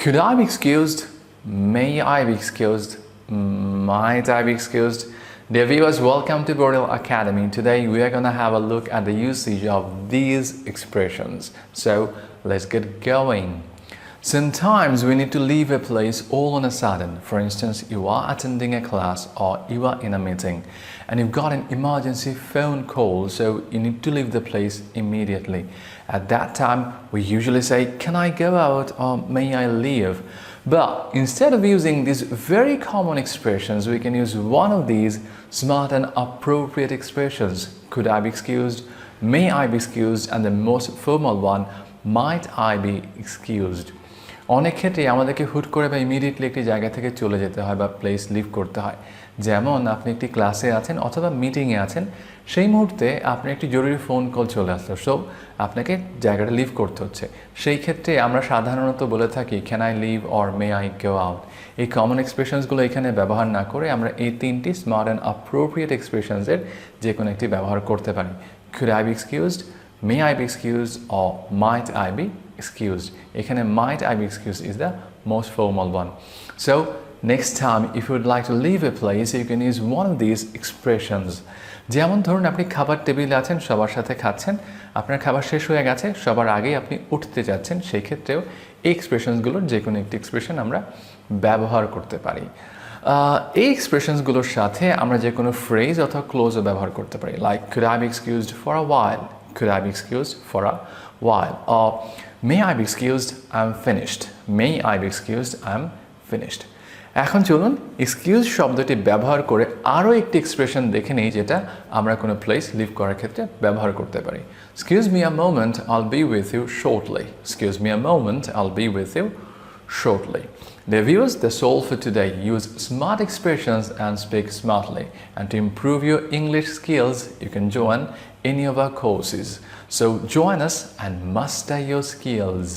Could I be excused? May I be excused? Might I be excused? Dear viewers, welcome to Bornil Academy. Today we are going to have a look at the usage of these expressions. So let's get going. Sometimes we need to leave a place all on a sudden. For instance, you are attending a class or you are in a meeting and you've got an emergency phone call, so you need to leave the place immediately. At that time, we usually say, can I go out or may I leave? But instead of using these very common expressions, we can use one of these smart and appropriate expressions. Could I be excused? May I be excused? And the most formal one, might I be excused? অনেক ক্ষেত্রে আমাদেরকে হুট করে বা immediately একটি জায়গা থেকে চলে যেতে হয় বা প্লেস লিভ করতে হয়। যেমন আপনি একটি ক্লাসে আছেন অথবা মিটিংয়ে আছেন, সেই মুহূর্তে আপনি একটি জরুরি ফোন কল চলে আসলো, সো আপনাকে জায়গাটা লিভ করতে হচ্ছে। সেই ক্ষেত্রে আমরা সাধারণত বলে থাকি can I leave or may I go out. এই কমন এক্সপ্রেশনসগুলো এখানে ব্যবহার না করে আমরা এই তিনটি স্মার্ট অ্যান্ড অ্যাপ্রোপ্রিয়েট এক্সপ্রেশনসের যে কোনো একটি ব্যবহার করতে পারি। Could I be excused, may I be excused or might I be excused? এখানে might I be excused is the most formal one. So next time if you would like to leave a place, you can use one of these expressions. যেমন ধরুন আপনি খাবার টেবিলে আছেন, সবার সাথে খাচ্ছেন, আপনার খাবার শেষ হয়ে গেছে, সবার আগেই আপনি উঠতে যাচ্ছেন, সেই ক্ষেত্রেও এই এক্সপ্রেশনসগুলোর যে কোনো একটি এক্সপ্রেশন আমরা ব্যবহার করতে পারি। এই এক্সপ্রেশনসগুলোর সাথে আমরা যে কোনো ফ্রেজ অথবা ক্লোজও ব্যবহার করতে পারি, like could I be excused for a while? Could I be excused for a while? Or may I be excused? I'm finished. May I be excused? I'm finished. এখন চলুন এক্সকিউজ শব্দটি ব্যবহার করে আরও একটি এক্সপ্রেশন দেখে নিই যেটা আমরা কোনো প্লেস লিভ করার ক্ষেত্রে ব্যবহার করতে পারি। Excuse me a moment, I'll be with you shortly. Excuse me a moment, I'll be with you shortly. Dear viewers, that's all for today. Use smart expressions and speak smartly. And to improve your English skills, you can join any of our courses. So join us and master your skills.